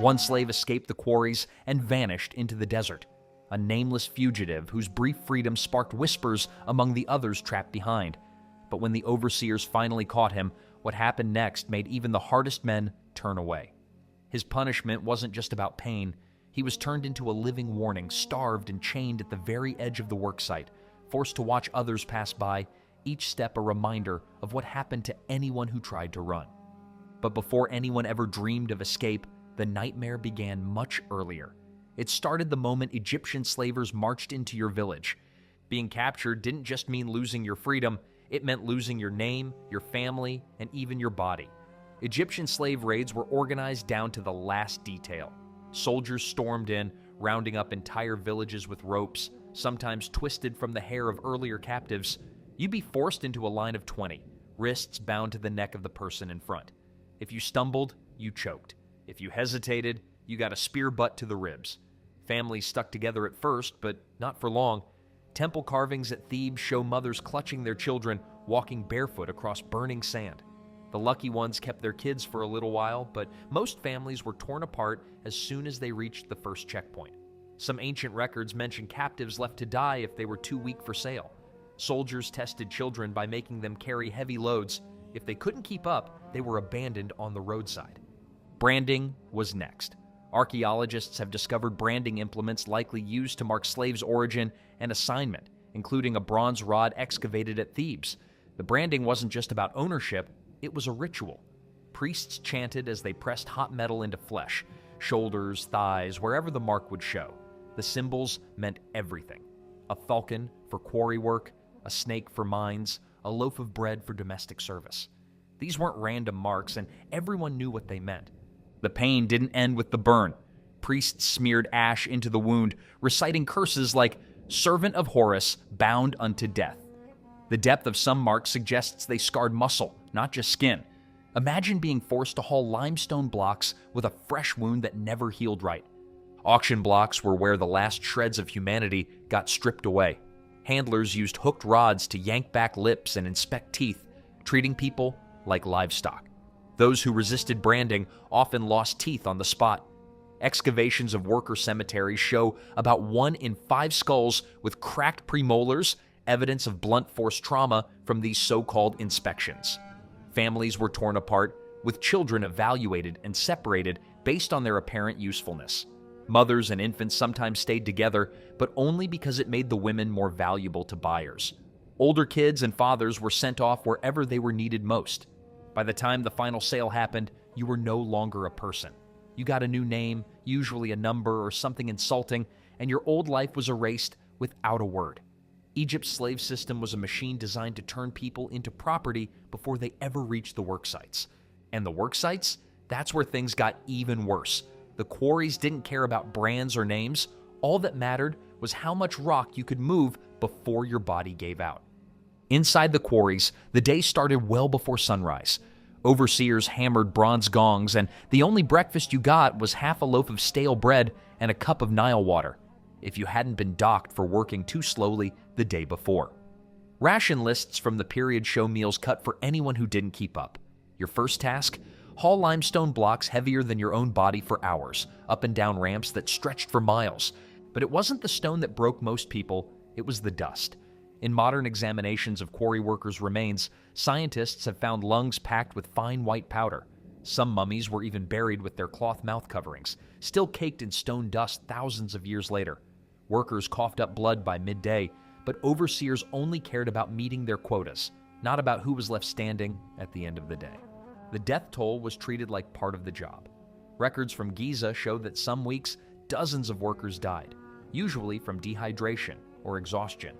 One slave escaped the quarries and vanished into the desert, a nameless fugitive whose brief freedom sparked whispers among the others trapped behind. But when the overseers finally caught him, what happened next made even the hardest men turn away. His punishment wasn't just about pain. He was turned into a living warning, starved and chained at the very edge of the worksite, forced to watch others pass by, each step a reminder of what happened to anyone who tried to run. But before anyone ever dreamed of escape, the nightmare began much earlier. It started the moment Egyptian slavers marched into your village. Being captured didn't just mean losing your freedom, it meant losing your name, your family, and even your body. Egyptian slave raids were organized down to the last detail. Soldiers stormed in, rounding up entire villages with ropes, sometimes twisted from the hair of earlier captives. You'd be forced into a line of 20, wrists bound to the neck of the person in front. If you stumbled, you choked. If you hesitated, you got a spear butt to the ribs. Families stuck together at first, but not for long. Temple carvings at Thebes show mothers clutching their children, walking barefoot across burning sand. The lucky ones kept their kids for a little while, but most families were torn apart as soon as they reached the first checkpoint. Some ancient records mention captives left to die if they were too weak for sale. Soldiers tested children by making them carry heavy loads. If they couldn't keep up, they were abandoned on the roadside. Branding was next. Archaeologists have discovered branding implements likely used to mark slaves' origin and assignment, including a bronze rod excavated at Thebes. The branding wasn't just about ownership, it was a ritual. Priests chanted as they pressed hot metal into flesh, shoulders, thighs, wherever the mark would show. The symbols meant everything. A falcon for quarry work, a snake for mines, a loaf of bread for domestic service. These weren't random marks, and everyone knew what they meant. The pain didn't end with the burn. Priests smeared ash into the wound, reciting curses like, "Servant of Horus, bound unto death." The depth of some marks suggests they scarred muscle, not just skin. Imagine being forced to haul limestone blocks with a fresh wound that never healed right. Auction blocks were where the last shreds of humanity got stripped away. Handlers used hooked rods to yank back lips and inspect teeth, treating people like livestock. Those who resisted branding often lost teeth on the spot. Excavations of worker cemeteries show about 1 in 5 skulls with cracked premolars, evidence of blunt force trauma from these so-called inspections. Families were torn apart, with children evaluated and separated based on their apparent usefulness. Mothers and infants sometimes stayed together, but only because it made the women more valuable to buyers. Older kids and fathers were sent off wherever they were needed most. By the time the final sale happened, you were no longer a person. You got a new name, usually a number or something insulting, and your old life was erased without a word. Egypt's slave system was a machine designed to turn people into property before they ever reached the work sites. And the work sites? That's where things got even worse. The quarries didn't care about brands or names. All that mattered was how much rock you could move before your body gave out. Inside the quarries, the day started well before sunrise. Overseers hammered bronze gongs, and the only breakfast you got was half a loaf of stale bread and a cup of Nile water, if you hadn't been docked for working too slowly the day before. Ration lists from the period show meals cut for anyone who didn't keep up. Your first task? Haul limestone blocks heavier than your own body for hours, up and down ramps that stretched for miles. But it wasn't the stone that broke most people, it was the dust. In modern examinations of quarry workers' remains, scientists have found lungs packed with fine white powder. Some mummies were even buried with their cloth mouth coverings, still caked in stone dust thousands of years later. Workers coughed up blood by midday, but overseers only cared about meeting their quotas, not about who was left standing at the end of the day. The death toll was treated like part of the job. Records from Giza show that some weeks, dozens of workers died, usually from dehydration or exhaustion.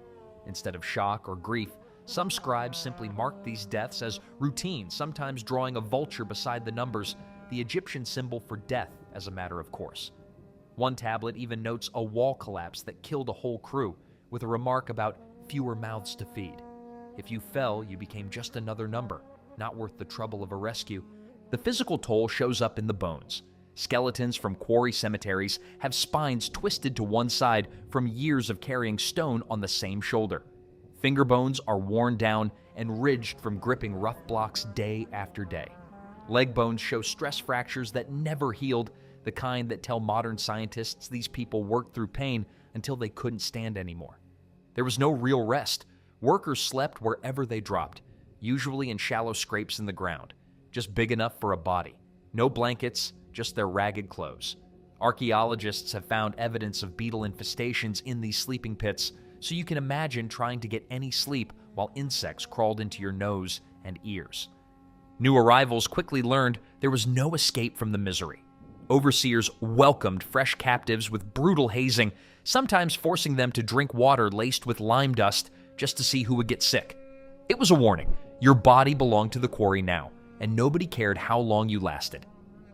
Instead of shock or grief, some scribes simply marked these deaths as routine, sometimes drawing a vulture beside the numbers, the Egyptian symbol for death as a matter of course. One tablet even notes a wall collapse that killed a whole crew, with a remark about fewer mouths to feed. If you fell, you became just another number, not worth the trouble of a rescue. The physical toll shows up in the bones. Skeletons from quarry cemeteries have spines twisted to one side from years of carrying stone on the same shoulder. Finger bones are worn down and ridged from gripping rough blocks day after day. Leg bones show stress fractures that never healed. the kind that tell modern scientists these people worked through pain until they couldn't stand anymore. There was no real rest. Workers slept wherever they dropped, usually in shallow scrapes in the ground, just big enough for a body. No blankets, just their ragged clothes. Archaeologists have found evidence of beetle infestations in these sleeping pits, so you can imagine trying to get any sleep while insects crawled into your nose and ears. New arrivals quickly learned there was no escape from the misery. Overseers welcomed fresh captives with brutal hazing, sometimes forcing them to drink water laced with lime dust just to see who would get sick. It was a warning. Your body belonged to the quarry now, and nobody cared how long you lasted.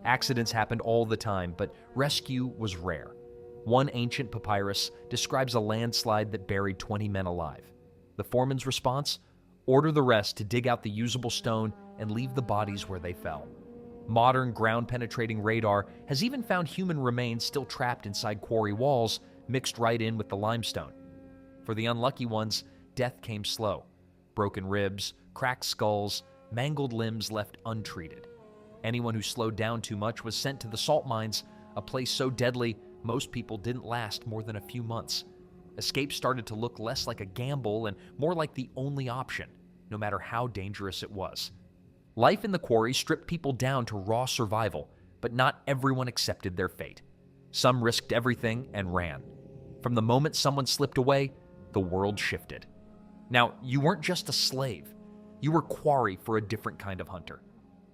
Accidents happened all the time, but rescue was rare. One ancient papyrus describes a landslide that buried 20 men alive. The foreman's response? Order the rest to dig out the usable stone and leave the bodies where they fell. Modern ground-penetrating radar has even found human remains still trapped inside quarry walls, mixed right in with the limestone. For the unlucky ones, death came slow. Broken ribs, cracked skulls, mangled limbs left untreated. Anyone who slowed down too much was sent to the salt mines, a place so deadly most people didn't last more than a few months. Escape started to look less like a gamble and more like the only option, no matter how dangerous it was. Life in the quarry stripped people down to raw survival, but not everyone accepted their fate. Some risked everything and ran. From the moment someone slipped away, the world shifted. Now, you weren't just a slave. You were quarry for a different kind of hunter.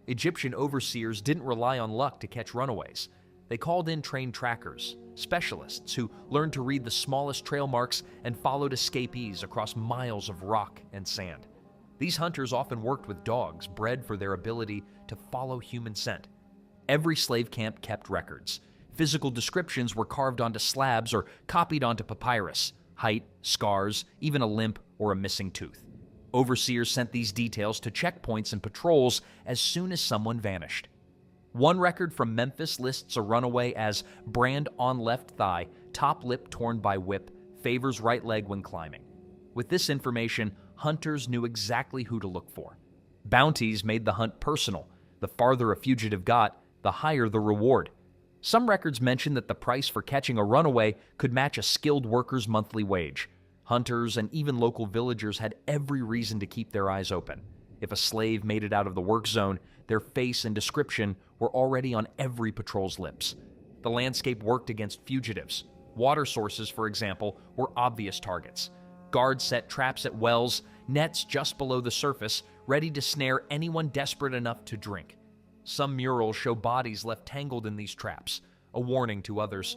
Egyptian overseers didn't rely on luck to catch runaways. They called in trained trackers, specialists who learned to read the smallest trail marks and followed escapees across miles of rock and sand. These hunters often worked with dogs, bred for their ability to follow human scent. Every slave camp kept records. Physical descriptions were carved onto slabs or copied onto papyrus: height, scars, even a limp or a missing tooth. Overseers sent these details to checkpoints and patrols as soon as someone vanished. One record from Memphis lists a runaway as brand on left thigh, top lip torn by whip, favors right leg when climbing. With this information, hunters knew exactly who to look for. Bounties made the hunt personal. The farther a fugitive got, the higher the reward. Some records mention that the price for catching a runaway could match a skilled worker's monthly wage. Hunters and even local villagers had every reason to keep their eyes open. If a slave made it out of the work zone, their face and description were already on every patrol's lips. The landscape worked against fugitives. Water sources, for example, were obvious targets. Guards set traps at wells, nets just below the surface, ready to snare anyone desperate enough to drink. Some murals show bodies left tangled in these traps, a warning to others.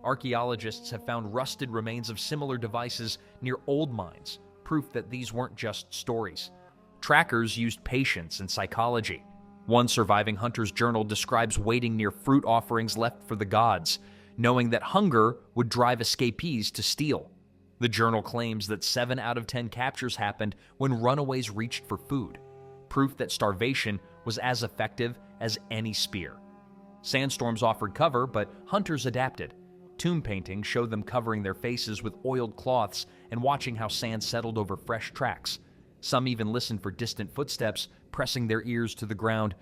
Archaeologists have found rusted remains of similar devices near old mines, proof that these weren't just stories. Trackers used patience and psychology. One surviving hunter's journal describes waiting near fruit offerings left for the gods, knowing that hunger would drive escapees to steal. The journal claims that 7 out of 10 captures happened when runaways reached for food, proof that starvation was as effective as any spear. Sandstorms offered cover, but hunters adapted. Tomb paintings showed them covering their faces with oiled cloths and watching how sand settled over fresh tracks. Some even listened for distant footsteps, pressing their ears to the ground.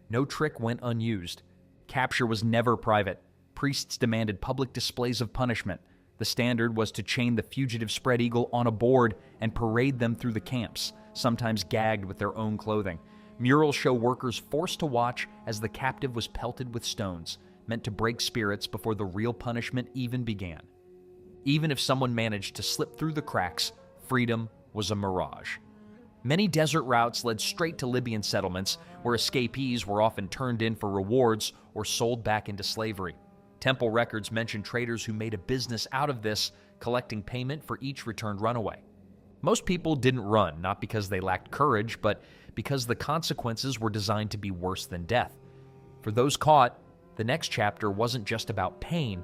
No trick went unused. Capture was never private. Priests demanded public displays of punishment. The standard was to chain the fugitive spread eagle on a board and parade them through the camps, sometimes gagged with their own clothing. Murals show workers forced to watch as the captive was pelted with stones, meant to break spirits before the real punishment even began. Even if someone managed to slip through the cracks, freedom was a mirage. Many desert routes led straight to Libyan settlements, where escapees were often turned in for rewards or sold back into slavery. Temple records mention traders who made a business out of this, collecting payment for each returned runaway. Most people didn't run, not because they lacked courage, but because the consequences were designed to be worse than death. For those caught, the next chapter wasn't just about pain,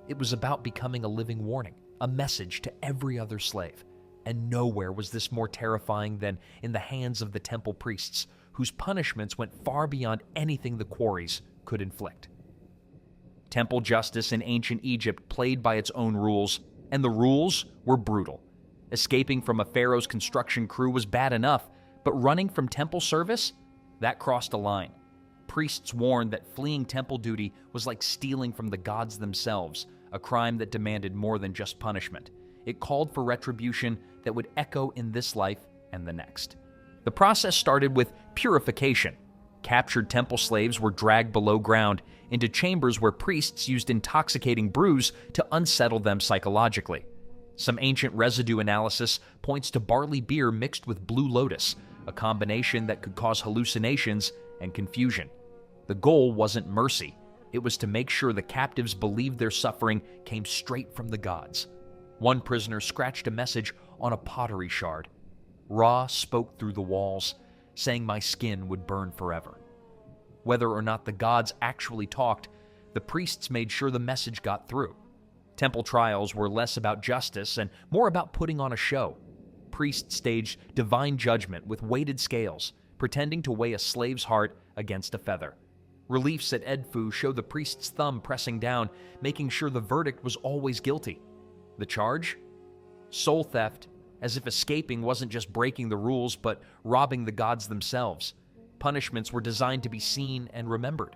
it was about becoming a living warning, a message to every other slave. And nowhere was this more terrifying than in the hands of the temple priests, whose punishments went far beyond anything the quarries could inflict. Temple justice in ancient Egypt played by its own rules, and the rules were brutal. Escaping from a pharaoh's construction crew was bad enough, but running from temple service? That crossed a line. priests warned that fleeing temple duty was like stealing from the gods themselves, a crime that demanded more than just punishment. It called for retribution that would echo in this life and the next. The process started with purification. Captured temple slaves were dragged below ground into chambers where priests used intoxicating brews to unsettle them psychologically. Some ancient residue analysis points to barley beer mixed with blue lotus, a combination that could cause hallucinations and confusion. The goal wasn't mercy. It was to make sure the captives believed their suffering came straight from the gods. One prisoner scratched a message on a pottery shard. Ra spoke through the walls, saying my skin would burn forever. Whether or not the gods actually talked, the priests made sure the message got through. Temple trials were less about justice and more about putting on a show. Priests staged divine judgment with weighted scales, pretending to weigh a slave's heart against a feather. Reliefs at Edfu show the priest's thumb pressing down, making sure the verdict was always guilty. The charge? Soul theft, as if escaping wasn't just breaking the rules, but robbing the gods themselves. Punishments were designed to be seen and remembered.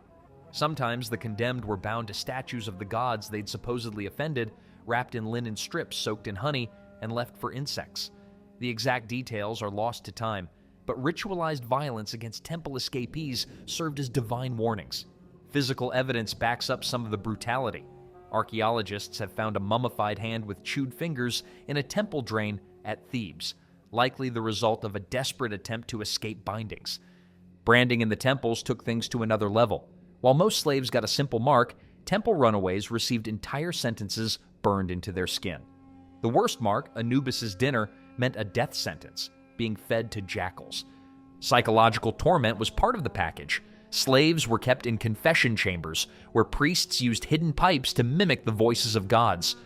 Sometimes the condemned were bound to statues of the gods they'd supposedly offended, wrapped in linen strips soaked in honey, and left for insects. The exact details are lost to time, but ritualized violence against temple escapees served as divine warnings. Physical evidence backs up some of the brutality. Archaeologists have found a mummified hand with chewed fingers in a temple drain at Thebes, likely the result of a desperate attempt to escape bindings. Branding in the temples took things to another level. While most slaves got a simple mark, temple runaways received entire sentences burned into their skin. The worst mark, Anubis's dinner, meant a death sentence, being fed to jackals. Psychological torment was part of the package. Slaves were kept in confession chambers, where priests used hidden pipes to mimic the voices of gods.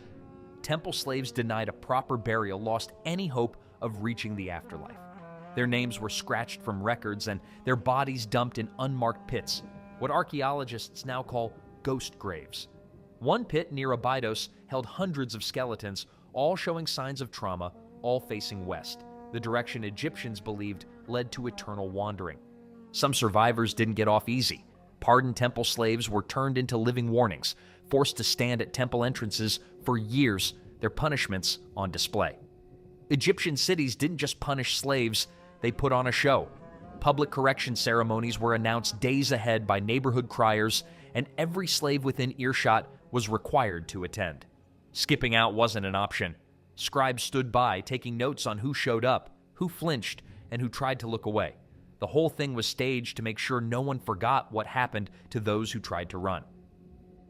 Temple slaves denied a proper burial lost any hope of reaching the afterlife. Their names were scratched from records and their bodies dumped in unmarked pits, what archaeologists now call ghost graves. One pit near Abydos held hundreds of skeletons, all showing signs of trauma, all facing west, the direction Egyptians believed led to eternal wandering. Some survivors didn't get off easy. Pardoned temple slaves were turned into living warnings, forced to stand at temple entrances for years, their punishments on display. Egyptian cities didn't just punish slaves, they put on a show. Public correction ceremonies were announced days ahead by neighborhood criers, and every slave within earshot was required to attend. Skipping out wasn't an option. Scribes stood by, taking notes on who showed up, who flinched, and who tried to look away. The whole thing was staged to make sure no one forgot what happened to those who tried to run.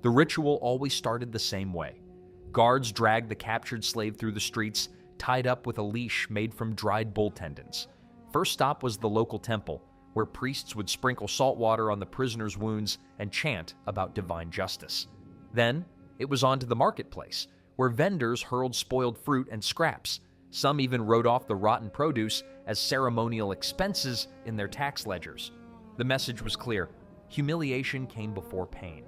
The ritual always started the same way. Guards dragged the captured slave through the streets, tied up with a leash made from dried bull tendons. First stop was the local temple, where priests would sprinkle salt water on the prisoner's wounds and chant about divine justice. Then, it was on to the marketplace, where vendors hurled spoiled fruit and scraps. Some even wrote off the rotten produce as ceremonial expenses in their tax ledgers. The message was clear: humiliation came before pain.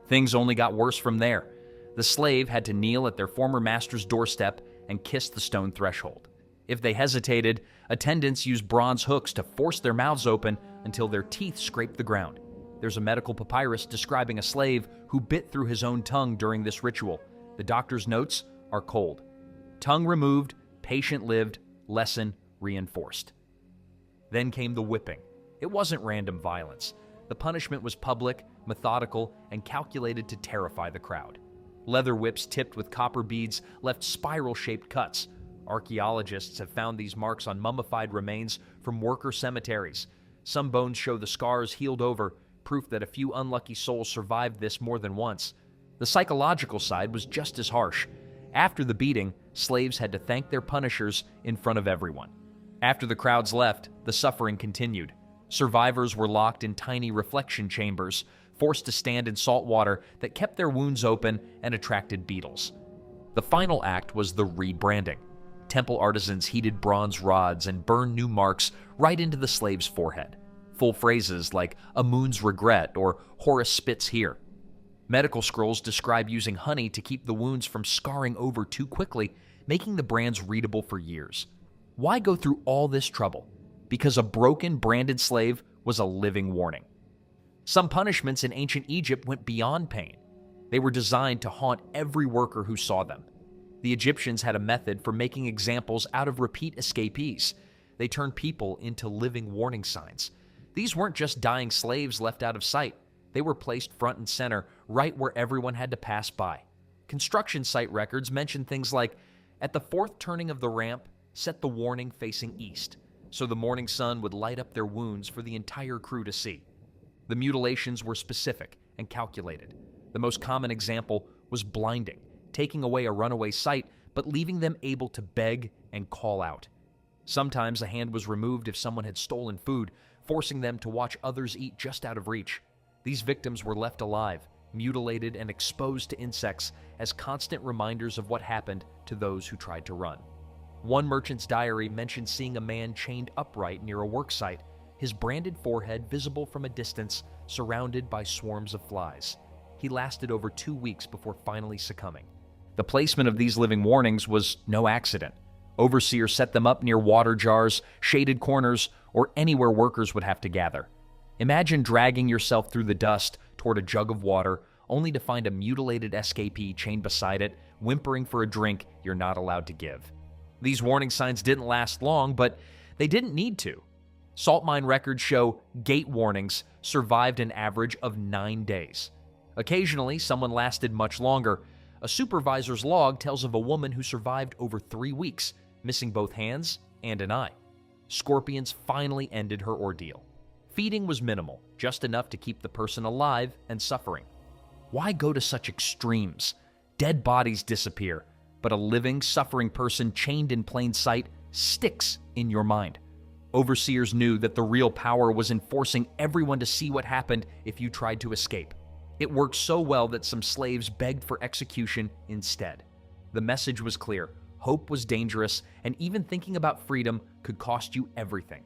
Things only got worse from there. The slave had to kneel at their former master's doorstep and kiss the stone threshold. If they hesitated, attendants used bronze hooks to force their mouths open until their teeth scraped the ground. There's a medical papyrus describing a slave who bit through his own tongue during this ritual. The doctor's notes are cold. Tongue removed, patient lived, lesson reinforced. Then came the whipping. It wasn't random violence. The punishment was public, methodical, and calculated to terrify the crowd. Leather whips tipped with copper beads left spiral-shaped cuts. Archaeologists have found these marks on mummified remains from worker cemeteries. Some bones show the scars healed over, proof that a few unlucky souls survived this more than once. The psychological side was just as harsh. After the beating, slaves had to thank their punishers in front of everyone. After the crowds left, the suffering continued. Survivors were locked in tiny reflection chambers, forced to stand in salt water that kept their wounds open and attracted beetles. The final act was the rebranding. Temple artisans heated bronze rods and burned new marks right into the slave's forehead. Full phrases like "a moon's regret" or "Horus spits here." Medical scrolls describe using honey to keep the wounds from scarring over too quickly, making the brands readable for years. Why go through all this trouble? Because a broken, branded slave was a living warning. Some punishments in ancient Egypt went beyond pain. They were designed to haunt every worker who saw them. The Egyptians had a method for making examples out of repeat escapees. They turned people into living warning signs. These weren't just dying slaves left out of sight. They were placed front and center, right where everyone had to pass by. Construction site records mention things like, at the fourth turning of the ramp, set the warning facing east, so the morning sun would light up their wounds for the entire crew to see. The mutilations were specific and calculated. The most common example was blinding, taking away a runaway's sight, but leaving them able to beg and call out. Sometimes a hand was removed if someone had stolen food, forcing them to watch others eat just out of reach. These victims were left alive, mutilated, and exposed to insects as constant reminders of what happened to those who tried to run. One merchant's diary mentioned seeing a man chained upright near a work site, his branded forehead visible from a distance, surrounded by swarms of flies. He lasted over 2 weeks before finally succumbing. The placement of these living warnings was no accident. Overseers set them up near water jars, shaded corners, or anywhere workers would have to gather. Imagine dragging yourself through the dust toward a jug of water, only to find a mutilated escapee chained beside it, whimpering for a drink you're not allowed to give. These warning signs didn't last long, but they didn't need to. Salt mine records show gate warnings survived an average of 9 days. Occasionally, someone lasted much longer. A supervisor's log tells of a woman who survived over 3 weeks, missing both hands and an eye. Scorpions finally ended her ordeal. Feeding was minimal, just enough to keep the person alive and suffering. Why go to such extremes? Dead bodies disappear, but a living, suffering person chained in plain sight sticks in your mind. Overseers knew that the real power was in forcing everyone to see what happened if you tried to escape. It worked so well that some slaves begged for execution instead. The message was clear: hope was dangerous, and even thinking about freedom could cost you everything.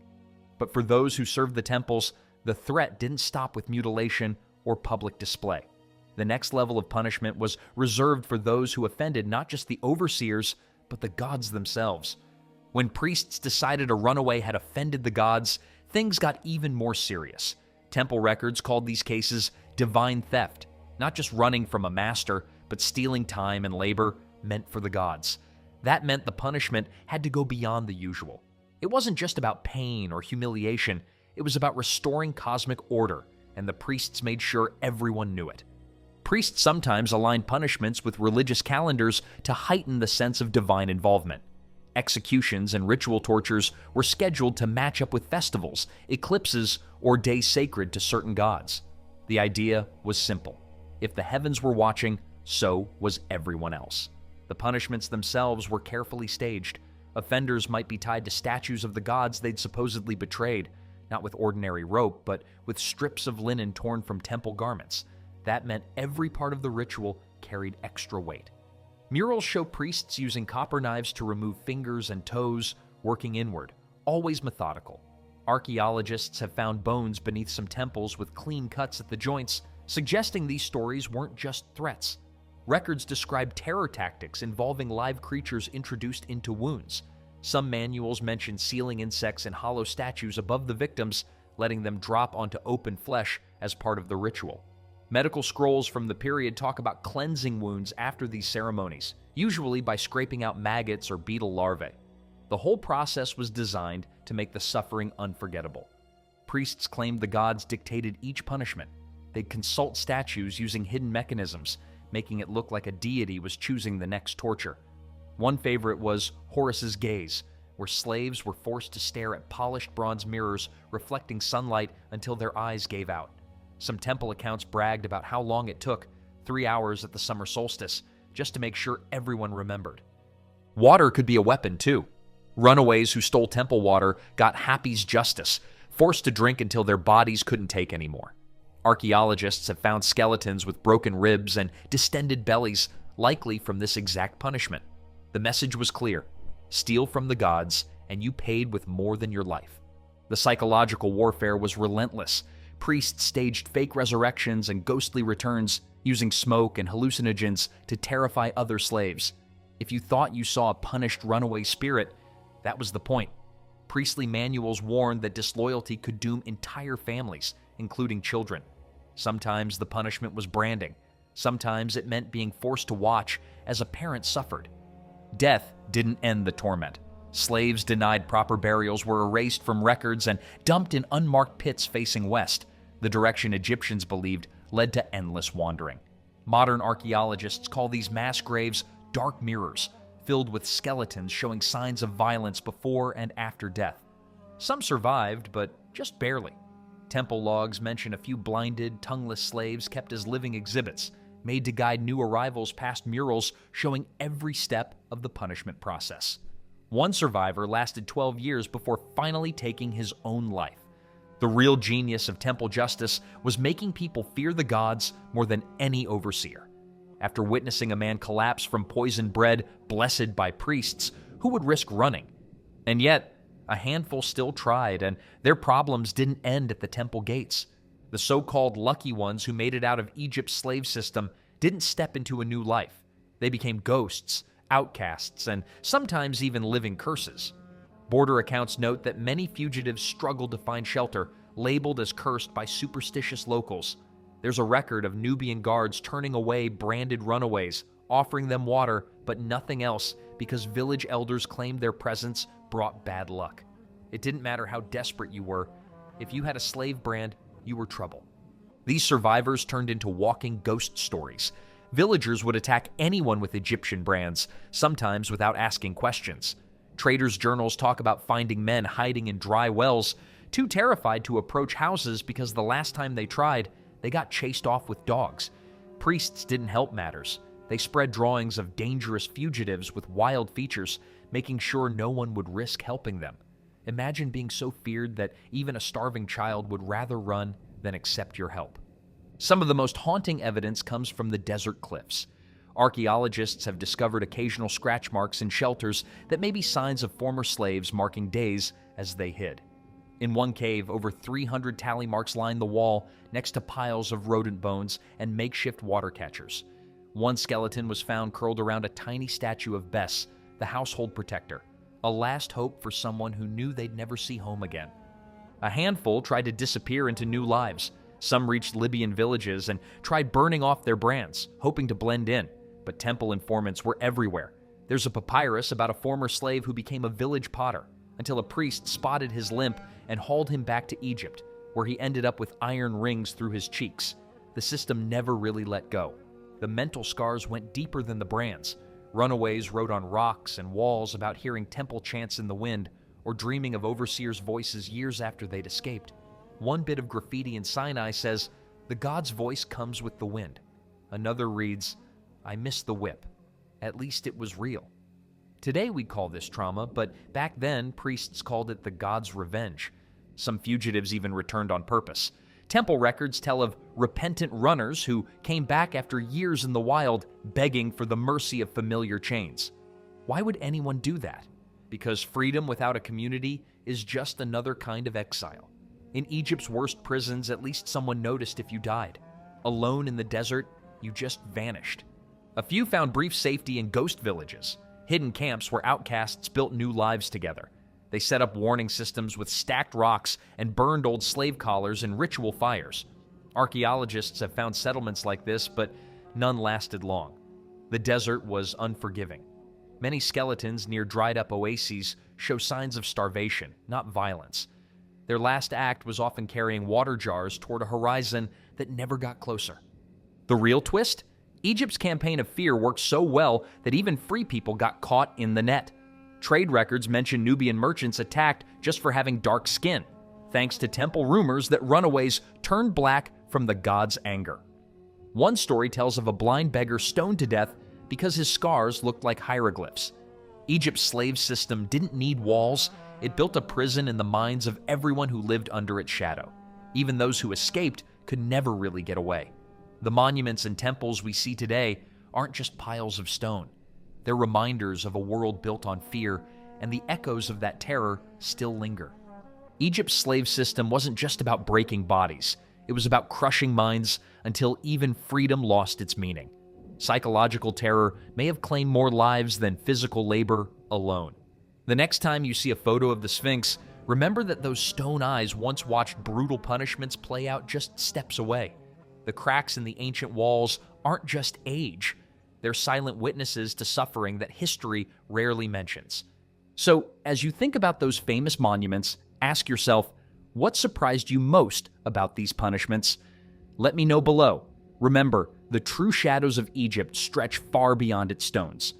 But for those who served the temples, the threat didn't stop with mutilation or public display. The next level of punishment was reserved for those who offended not just the overseers, but the gods themselves. When priests decided a runaway had offended the gods, things got even more serious. Temple records called these cases divine theft, not just running from a master, but stealing time and labor meant for the gods. That meant the punishment had to go beyond the usual. It wasn't just about pain or humiliation, it was about restoring cosmic order, and the priests made sure everyone knew it. Priests sometimes aligned punishments with religious calendars to heighten the sense of divine involvement. Executions and ritual tortures were scheduled to match up with festivals, eclipses, or days sacred to certain gods. The idea was simple. If the heavens were watching, so was everyone else. The punishments themselves were carefully staged. Offenders might be tied to statues of the gods they'd supposedly betrayed, not with ordinary rope, but with strips of linen torn from temple garments. That meant every part of the ritual carried extra weight. Murals show priests using copper knives to remove fingers and toes, working inward, always methodical. Archaeologists have found bones beneath some temples with clean cuts at the joints, suggesting these stories weren't just threats. Records describe terror tactics involving live creatures introduced into wounds. Some manuals mention sealing insects in hollow statues above the victims, letting them drop onto open flesh as part of the ritual. Medical scrolls from the period talk about cleansing wounds after these ceremonies, usually by scraping out maggots or beetle larvae. The whole process was designed to make the suffering unforgettable. Priests claimed the gods dictated each punishment. They'd consult statues using hidden mechanisms, making it look like a deity was choosing the next torture. One favorite was Horus's gaze, where slaves were forced to stare at polished bronze mirrors reflecting sunlight until their eyes gave out. Some temple accounts bragged about how long it took, 3 hours at the summer solstice, just to make sure everyone remembered. Water could be a weapon, too. Runaways who stole temple water got Happy's justice, forced to drink until their bodies couldn't take anymore. Archaeologists have found skeletons with broken ribs and distended bellies, likely from this exact punishment. The message was clear: steal from the gods, and you paid with more than your life. The psychological warfare was relentless. Priests staged fake resurrections and ghostly returns, using smoke and hallucinogens to terrify other slaves. If you thought you saw a punished runaway spirit, that was the point. Priestly manuals warned that disloyalty could doom entire families, including children. Sometimes the punishment was branding. Sometimes it meant being forced to watch as a parent suffered. Death didn't end the torment. Slaves denied proper burials were erased from records and dumped in unmarked pits facing west, the direction Egyptians believed led to endless wandering. Modern archaeologists call these mass graves dark mirrors, filled with skeletons showing signs of violence before and after death. Some survived, but just barely. Temple logs mention a few blinded, tongueless slaves kept as living exhibits, made to guide new arrivals past murals showing every step of the punishment process. One survivor lasted 12 years before finally taking his own life. The real genius of temple justice was making people fear the gods more than any overseer. After witnessing a man collapse from poisoned bread blessed by priests, who would risk running? And yet, a handful still tried, and their problems didn't end at the temple gates. The so-called lucky ones who made it out of Egypt's slave system didn't step into a new life. They became ghosts, outcasts, and sometimes even living curses. Border accounts note that many fugitives struggled to find shelter, labeled as cursed by superstitious locals. There's a record of Nubian guards turning away branded runaways, offering them water, but nothing else because village elders claimed their presence brought bad luck. It didn't matter how desperate you were. If you had a slave brand, you were trouble. These survivors turned into walking ghost stories. Villagers would attack anyone with Egyptian brands, sometimes without asking questions. Traders' journals talk about finding men hiding in dry wells, too terrified to approach houses because the last time they tried, they got chased off with dogs. Priests didn't help matters. They spread drawings of dangerous fugitives with wild features, making sure no one would risk helping them. Imagine being so feared that even a starving child would rather run than accept your help. Some of the most haunting evidence comes from the desert cliffs. Archaeologists have discovered occasional scratch marks in shelters that may be signs of former slaves marking days as they hid. In one cave, over 300 tally marks line the wall next to piles of rodent bones and makeshift water catchers. One skeleton was found curled around a tiny statue of Bes, the household protector, a last hope for someone who knew they'd never see home again. A handful tried to disappear into new lives. Some reached Libyan villages and tried burning off their brands, hoping to blend in, but temple informants were everywhere. There's a papyrus about a former slave who became a village potter, until a priest spotted his limp and hauled him back to Egypt, where he ended up with iron rings through his cheeks. The system never really let go. The mental scars went deeper than the brands. Runaways wrote on rocks and walls about hearing temple chants in the wind or dreaming of overseers' voices years after they'd escaped. One bit of graffiti in Sinai says, "The god's voice comes with the wind." Another reads, "I miss the whip. At least it was real." Today we call this trauma, but back then priests called it the god's revenge. Some fugitives even returned on purpose. Temple records tell of repentant runners who came back after years in the wild, begging for the mercy of familiar chains. Why would anyone do that? Because freedom without a community is just another kind of exile. In Egypt's worst prisons, at least someone noticed if you died. Alone in the desert, you just vanished. A few found brief safety in ghost villages, hidden camps where outcasts built new lives together. They set up warning systems with stacked rocks and burned old slave collars in ritual fires. Archaeologists have found settlements like this, but none lasted long. The desert was unforgiving. Many skeletons near dried-up oases show signs of starvation, not violence. Their last act was often carrying water jars toward a horizon that never got closer. The real twist? Egypt's campaign of fear worked so well that even free people got caught in the net. Trade records mention Nubian merchants attacked just for having dark skin, thanks to temple rumors that runaways turned black from the god's anger. One story tells of a blind beggar stoned to death because his scars looked like hieroglyphs. Egypt's slave system didn't need walls. It built a prison in the minds of everyone who lived under its shadow. Even those who escaped could never really get away. The monuments and temples we see today aren't just piles of stone. They're reminders of a world built on fear, and the echoes of that terror still linger. Egypt's slave system wasn't just about breaking bodies. It was about crushing minds until even freedom lost its meaning. Psychological terror may have claimed more lives than physical labor alone. The next time you see a photo of the Sphinx, remember that those stone eyes once watched brutal punishments play out just steps away. The cracks in the ancient walls aren't just age. They're silent witnesses to suffering that history rarely mentions. So, as you think about those famous monuments, ask yourself, what surprised you most about these punishments? Let me know below. Remember, the true shadows of Egypt stretch far beyond its stones.